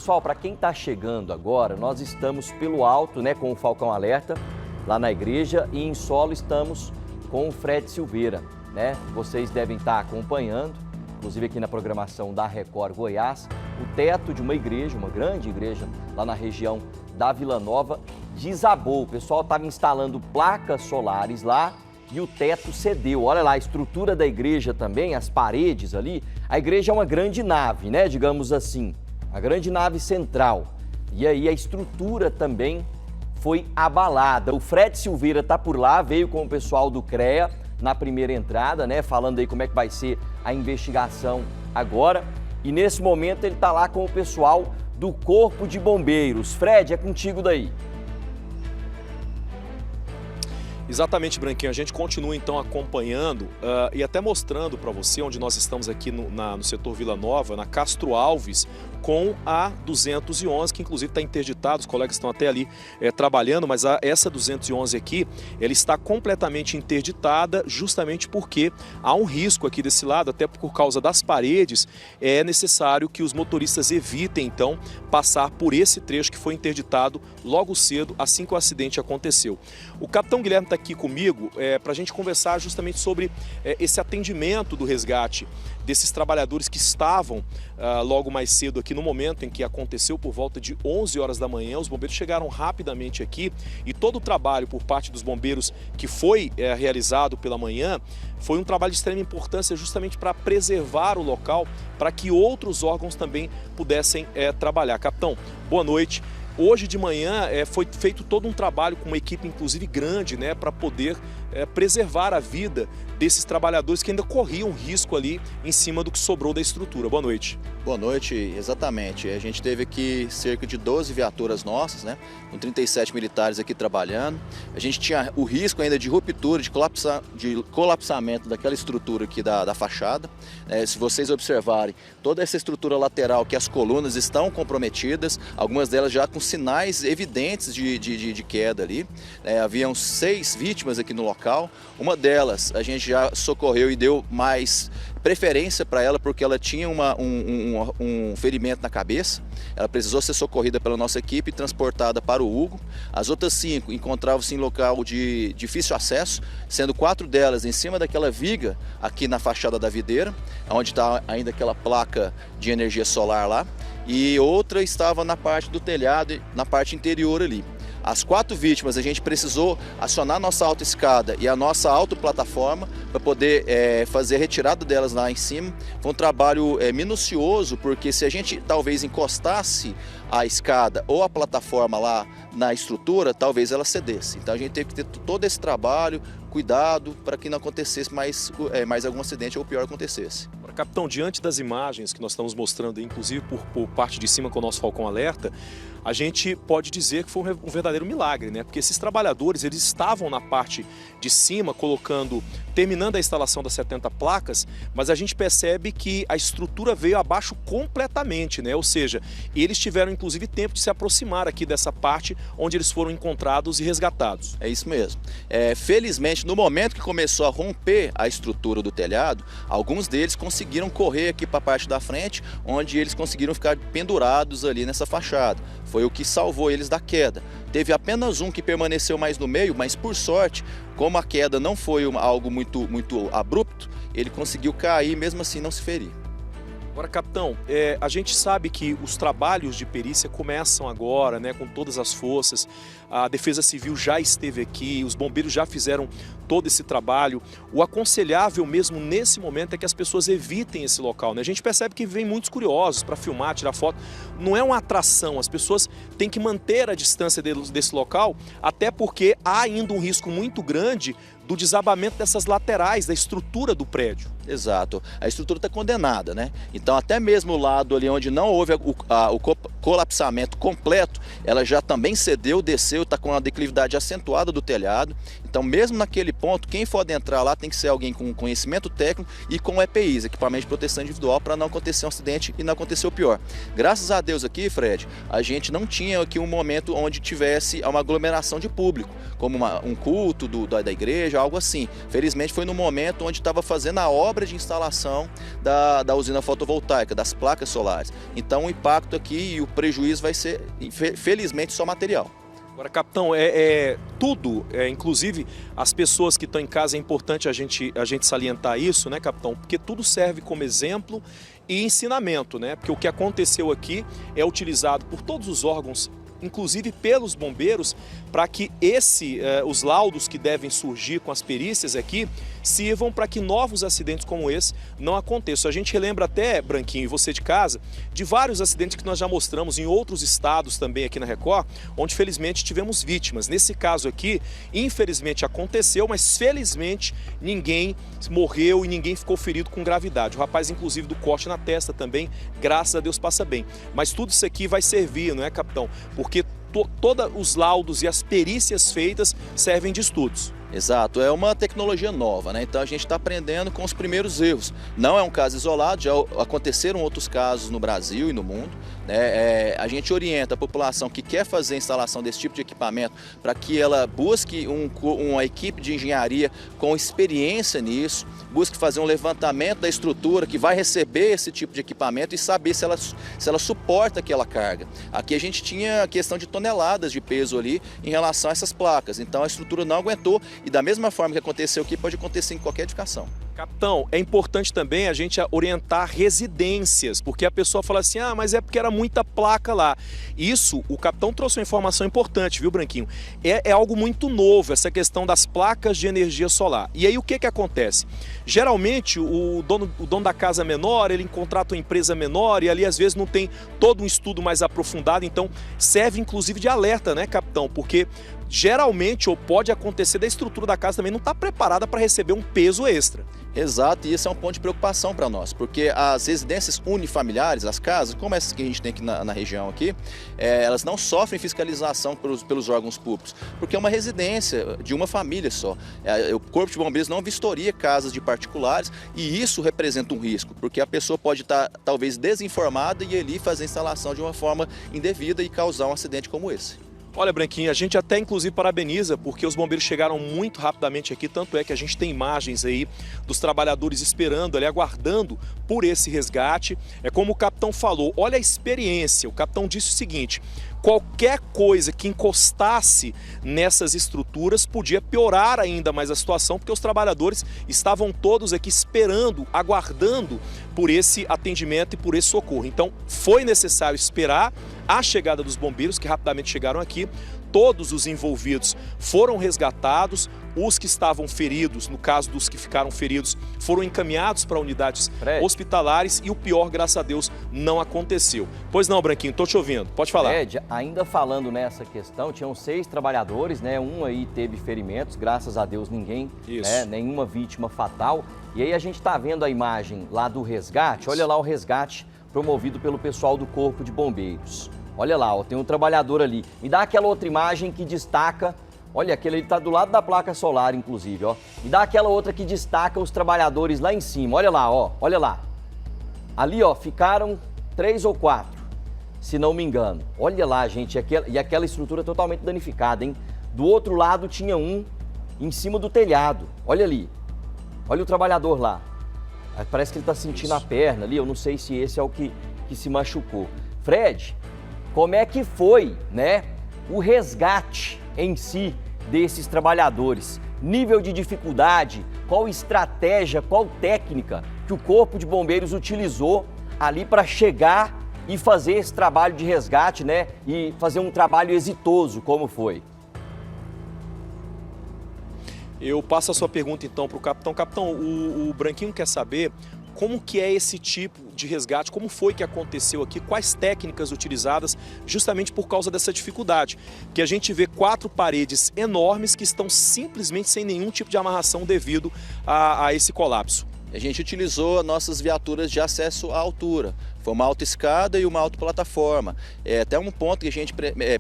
Pessoal, para quem está chegando agora, nós estamos pelo alto, né, com o Falcão Alerta, lá na igreja, e em solo estamos com o Fred Silveira, né? Vocês devem estar acompanhando, inclusive aqui na programação da Record Goiás, o teto de uma igreja, uma grande igreja, lá na região da Vila Nova, desabou. O pessoal estava instalando placas solares lá e o teto cedeu. Olha lá, a estrutura da igreja também, as paredes ali. A igreja é uma grande nave, né, digamos assim, a grande nave central. E aí a estrutura também foi abalada. O Fred Silveira está por lá, veio com o pessoal do CREA na primeira entrada, né, falando aí como é que vai ser a investigação agora. E nesse momento ele está lá com o pessoal do Corpo de Bombeiros. Fred, é contigo daí. Exatamente, Branquinho. A gente continua então acompanhando e até mostrando para você onde nós estamos aqui no setor Vila Nova, na Castro Alves, com a 211, que inclusive está interditada, os colegas estão até ali trabalhando, mas essa 211 aqui, ela está completamente interditada justamente porque há um risco aqui desse lado, até por causa das paredes, é necessário que os motoristas evitem então passar por esse trecho que foi interditado logo cedo, assim que o acidente aconteceu. O capitão Guilherme está aqui comigo para a gente conversar justamente sobre esse atendimento do resgate desses trabalhadores que estavam logo mais cedo aqui no momento em que aconteceu, por volta de 11 horas da manhã. Os bombeiros chegaram rapidamente aqui e todo o trabalho por parte dos bombeiros que foi realizado pela manhã foi um trabalho de extrema importância justamente para preservar o local, para que outros órgãos também pudessem trabalhar. Capitão, boa noite. Hoje de manhã foi feito todo um trabalho com uma equipe inclusive grande, né, para poder preservar a vida desses trabalhadores que ainda corriam risco ali em cima do que sobrou da estrutura. Boa noite. Boa noite, exatamente. A gente teve aqui cerca de 12 viaturas nossas, né, com 37 militares aqui trabalhando. A gente tinha o risco ainda de ruptura, de colapsamento daquela estrutura aqui da fachada. Se vocês observarem, toda essa estrutura lateral, que as colunas estão comprometidas, algumas delas já com sinais evidentes de queda ali. Haviam 6 vítimas aqui no local. Uma delas a gente já socorreu e deu mais preferência para ela porque ela tinha um ferimento na cabeça. Ela precisou ser socorrida pela nossa equipe e transportada para o Hugo. As outras 5 encontravam-se em local de difícil acesso, sendo 4 delas em cima daquela viga aqui na fachada da videira, onde está ainda aquela placa de energia solar lá, e outra estava na parte do telhado, na parte interior ali. As 4 vítimas a gente precisou acionar a nossa autoescada e a nossa autoplataforma para poder fazer a retirada delas lá em cima. Foi um trabalho minucioso, porque se a gente talvez encostasse a escada ou a plataforma lá na estrutura, talvez ela cedesse. Então a gente teve que ter todo esse trabalho, cuidado para que não acontecesse mais algum acidente ou pior acontecesse. Capitão, diante das imagens que nós estamos mostrando, inclusive por parte de cima com o nosso Falcão Alerta, a gente pode dizer que foi um verdadeiro milagre, né? Porque esses trabalhadores, eles estavam na parte de cima, terminando a instalação das 70 placas, mas a gente percebe que a estrutura veio abaixo completamente, né? Ou seja, eles tiveram inclusive tempo de se aproximar aqui dessa parte onde eles foram encontrados e resgatados. É isso mesmo. Felizmente, no momento que começou a romper a estrutura do telhado, alguns deles conseguiram correr aqui para a parte da frente, onde eles conseguiram ficar pendurados ali nessa fachada. Foi o que salvou eles da queda. Teve apenas um que permaneceu mais no meio, mas por sorte, como a queda não foi algo muito abrupto, ele conseguiu cair e mesmo assim não se ferir. Agora, capitão, a gente sabe que os trabalhos de perícia começam agora, né, com todas as forças. A Defesa Civil já esteve aqui, os bombeiros já fizeram todo esse trabalho. O aconselhável mesmo nesse momento é que as pessoas evitem esse local, né? A gente percebe que vem muitos curiosos para filmar, tirar foto. Não é uma atração, as pessoas têm que manter a distância desse local, até porque há ainda um risco muito grande do desabamento dessas laterais, da estrutura do prédio. Exato. A estrutura está condenada, né? Então até mesmo o lado ali onde não houve o colapsamento completo, ela já também cedeu, desceu, está com uma declividade acentuada do telhado. Então mesmo naquele ponto, quem for adentrar lá tem que ser alguém com conhecimento técnico e com EPIs, equipamento de proteção individual, para não acontecer um acidente e não acontecer o pior. Graças a Deus aqui, Fred, a gente não tinha aqui um momento onde tivesse uma aglomeração de público, como um culto da igreja, algo assim. Felizmente foi no momento onde estava fazendo a obra obra de instalação da usina fotovoltaica, das placas solares. Então o impacto aqui e o prejuízo vai ser, felizmente, só material. Agora, capitão, tudo, inclusive as pessoas que estão em casa, é importante a gente salientar isso, né, capitão? Porque tudo serve como exemplo e ensinamento, né? Porque o que aconteceu aqui é utilizado por todos os órgãos, inclusive pelos bombeiros, para que os laudos que devem surgir com as perícias aqui sirvam para que novos acidentes como esse não aconteçam. A gente relembra até, Branquinho, e você de casa, de vários acidentes que nós já mostramos em outros estados também aqui na Record, onde felizmente tivemos vítimas. Nesse caso aqui, infelizmente aconteceu, mas felizmente ninguém morreu e ninguém ficou ferido com gravidade. O rapaz, inclusive, do corte na testa também, graças a Deus, passa bem. Mas tudo isso aqui vai servir, não é, capitão? Porque todos os laudos e as perícias feitas servem de estudos. Exato, é uma tecnologia nova, né? Então a gente está aprendendo com os primeiros erros. Não é um caso isolado, já aconteceram outros casos no Brasil e no mundo, né? A gente orienta a população que quer fazer a instalação desse tipo de equipamento para que ela busque uma equipe de engenharia com experiência nisso, busque fazer um levantamento da estrutura que vai receber esse tipo de equipamento e saber se ela suporta aquela carga. Aqui a gente tinha a questão de toneladas de peso ali em relação a essas placas, então a estrutura não aguentou. E da mesma forma que aconteceu aqui, pode acontecer em qualquer edificação. Capitão, é importante também a gente orientar residências, porque a pessoa fala assim, mas é porque era muita placa lá. Isso, o capitão trouxe uma informação importante, viu, Branquinho? É algo muito novo, essa questão das placas de energia solar. E aí o que acontece? Geralmente, o dono da casa menor, ele contrata uma empresa menor e ali às vezes não tem todo um estudo mais aprofundado, então serve inclusive de alerta, né, capitão? Porque geralmente, ou pode acontecer, da estrutura da casa também não está preparada para receber um peso extra. Exato, e esse é um ponto de preocupação para nós, porque as residências unifamiliares, as casas, como essas que a gente tem aqui na região aqui, elas não sofrem fiscalização pelos órgãos públicos, porque é uma residência de uma família só. O Corpo de Bombeiros não vistoria casas de particulares e isso representa um risco, porque a pessoa pode estar talvez desinformada e ali fazer a instalação de uma forma indevida e causar um acidente como esse. Olha, Branquinho, a gente até inclusive parabeniza porque os bombeiros chegaram muito rapidamente aqui, tanto é que a gente tem imagens aí dos trabalhadores esperando ali, aguardando por esse resgate. É como o capitão falou, olha a experiência, o capitão disse o seguinte, qualquer coisa que encostasse nessas estruturas podia piorar ainda mais a situação, porque os trabalhadores estavam todos aqui esperando, aguardando por esse atendimento e por esse socorro. Então, foi necessário esperar a chegada dos bombeiros, que rapidamente chegaram aqui. Todos os envolvidos foram resgatados, os que estavam feridos, no caso dos que ficaram feridos, foram encaminhados para unidades hospitalares e o pior, graças a Deus, não aconteceu. Pois não, Branquinho, estou te ouvindo, pode falar. Ainda falando nessa questão, tinham 6 trabalhadores, né? Um aí teve ferimentos, graças a Deus ninguém, nenhuma vítima fatal. E aí a gente está vendo a imagem lá do resgate, olha lá o resgate promovido pelo pessoal do Corpo de Bombeiros. Olha lá, ó, tem um trabalhador ali. Me dá aquela outra imagem que destaca, olha, aquele ali está do lado da placa solar, inclusive, ó. Me dá aquela outra que destaca os trabalhadores lá em cima, olha lá, ó, olha lá. Ali, ó, ficaram 3 ou 4, se não me engano. Olha lá, gente, e aquela estrutura totalmente danificada, hein? Do outro lado tinha um em cima do telhado, olha ali. Olha o trabalhador lá. Parece que ele está sentindo a perna ali, eu não sei se esse é o que se machucou. Fred, como é que foi, né, o resgate em si desses trabalhadores? Nível de dificuldade, qual estratégia, qual técnica que o Corpo de Bombeiros utilizou ali para chegar e fazer esse trabalho de resgate, né, e fazer um trabalho exitoso, como foi? Eu passo a sua pergunta então para o capitão. Capitão, o Branquinho quer saber como que é esse tipo de resgate, como foi que aconteceu aqui, quais técnicas utilizadas justamente por causa dessa dificuldade. Que a gente vê 4 paredes enormes que estão simplesmente sem nenhum tipo de amarração devido a esse colapso. A gente utilizou as nossas viaturas de acesso à altura. Foi uma autoescada e uma autoplataforma. É até um ponto que a gente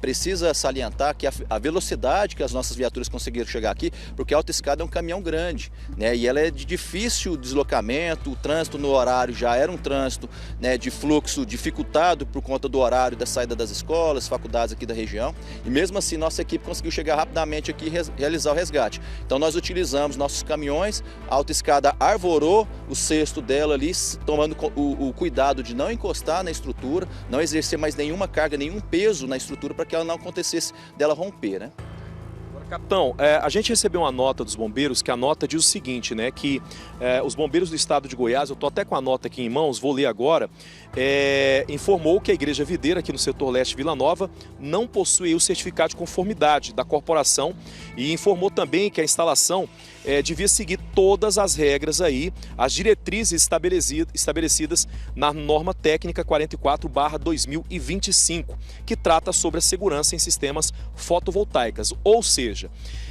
precisa salientar, que a velocidade que as nossas viaturas conseguiram chegar aqui, porque a autoescada é um caminhão grande, né? E ela é de difícil deslocamento, o trânsito no horário já era um trânsito, né, de fluxo dificultado por conta do horário da saída das escolas, faculdades aqui da região. E mesmo assim, nossa equipe conseguiu chegar rapidamente aqui e realizar o resgate. Então nós utilizamos nossos caminhões, a autoescada arvorou o cesto dela ali, tomando o cuidado de não encostar na estrutura, não exercer mais nenhuma carga, nenhum peso na estrutura para que ela não acontecesse dela romper, né? Capitão, a gente recebeu uma nota dos bombeiros, que a nota diz o seguinte, né, que os bombeiros do estado de Goiás, eu estou até com a nota aqui em mãos, vou ler agora, informou que a Igreja Videira, aqui no setor leste Vila Nova, não possui o certificado de conformidade da corporação e informou também que a instalação devia seguir todas as regras aí, as diretrizes estabelecidas na norma técnica 44/2025, que trata sobre a segurança em sistemas fotovoltaicas, ou seja,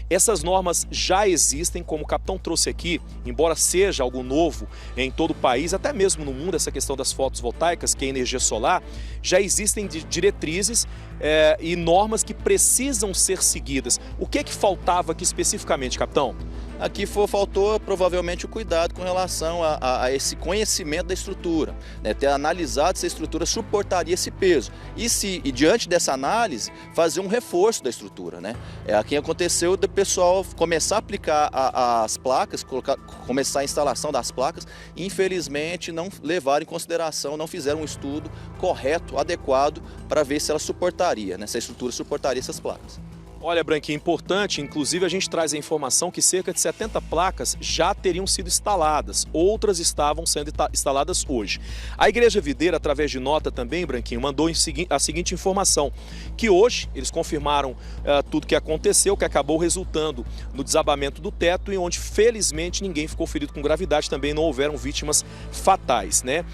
essas normas já existem, como o capitão trouxe aqui, embora seja algo novo em todo o país, até mesmo no mundo, essa questão das fotovoltaicas, que é energia solar, já existem diretrizes e normas que precisam ser seguidas. O que é que faltava aqui especificamente, capitão? Aqui faltou provavelmente o cuidado com relação a esse conhecimento da estrutura, né? Ter analisado se a estrutura suportaria esse peso e diante dessa análise fazer um reforço da estrutura, né? Aqui aconteceu do pessoal começar a aplicar as placas, começar a instalação das placas e infelizmente não levaram em consideração, não fizeram um estudo correto, adequado para ver se ela suportaria, né? Se a estrutura suportaria essas placas. Olha, Branquinho, importante, inclusive a gente traz a informação que cerca de 70 placas já teriam sido instaladas, outras estavam sendo instaladas hoje. A Igreja Videira, através de nota também, Branquinho, mandou a seguinte informação, que hoje eles confirmaram tudo que aconteceu, que acabou resultando no desabamento do teto e onde felizmente ninguém ficou ferido com gravidade, também não houveram vítimas fatais, né?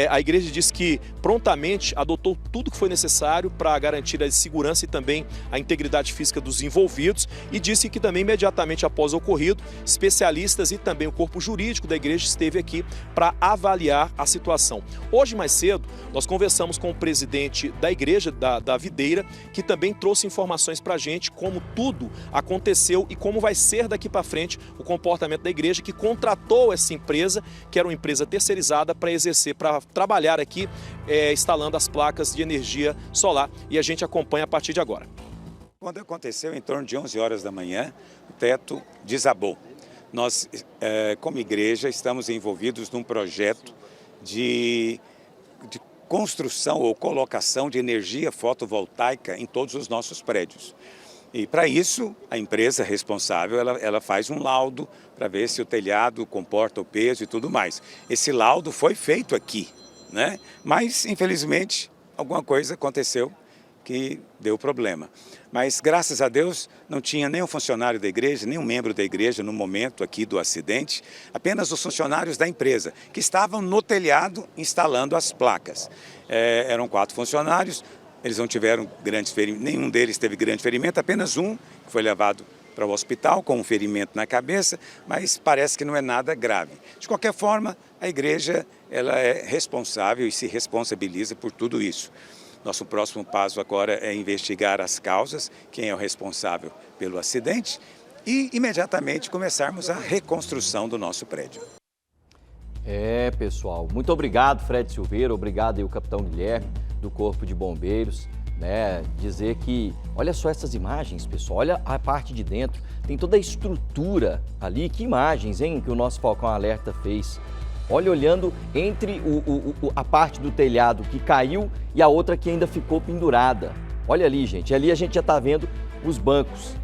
A igreja disse que prontamente adotou tudo que foi necessário para garantir a segurança e também a integridade física dos envolvidos e disse que também imediatamente após o ocorrido, especialistas e também o corpo jurídico da igreja esteve aqui para avaliar a situação. Hoje mais cedo nós conversamos com o presidente da igreja da Videira, que também trouxe informações para a gente como tudo aconteceu e como vai ser daqui para frente o comportamento da igreja, que contratou essa empresa, que era uma empresa terceirizada para exercer, para trabalhar aqui instalando as placas de energia solar, e a gente acompanha a partir de agora. Quando aconteceu, em torno de 11 horas da manhã, o teto desabou. Nós, como igreja, estamos envolvidos num projeto de construção ou colocação de energia fotovoltaica em todos os nossos prédios. E para isso, a empresa responsável, ela faz um laudo para ver se o telhado comporta o peso e tudo mais. Esse laudo foi feito aqui, né? Mas, infelizmente, alguma coisa aconteceu que deu problema. Mas, graças a Deus, não tinha nenhum funcionário da igreja, nenhum membro da igreja no momento aqui do acidente, apenas os funcionários da empresa, que estavam no telhado instalando as placas. Eram 4 funcionários, eles não tiveram grandes ferimentos, nenhum deles teve grande ferimento, apenas um que foi levado para o hospital com um ferimento na cabeça, mas parece que não é nada grave. De qualquer forma, a igreja ela é responsável e se responsabiliza por tudo isso. Nosso próximo passo agora é investigar as causas, quem é o responsável pelo acidente e imediatamente começarmos a reconstrução do nosso prédio. Pessoal, muito obrigado, Fred Silveira, obrigado aí o capitão Guilherme do Corpo de Bombeiros, né? Dizer que, olha só essas imagens, pessoal, olha a parte de dentro, tem toda a estrutura ali, que imagens, hein, que o nosso Falcão Alerta fez. Olha, olhando entre a parte do telhado que caiu e a outra que ainda ficou pendurada. Olha ali, gente. Ali a gente já está vendo os bancos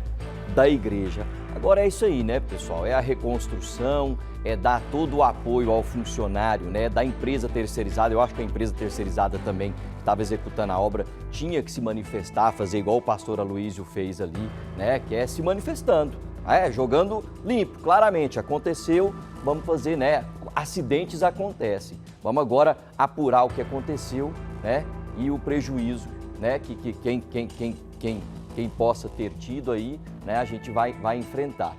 da igreja. Agora é isso aí, né, pessoal? É a reconstrução, é dar todo o apoio ao funcionário, né, da empresa terceirizada. Eu acho que a empresa terceirizada também, que estava executando a obra, tinha que se manifestar, fazer igual o pastor Aloísio fez ali, né, que é se manifestando. Jogando limpo, claramente. Aconteceu, vamos fazer, né? Acidentes acontecem. Vamos agora apurar o que aconteceu, né? E o prejuízo, né? Que quem possa ter tido aí, né? A gente vai enfrentar.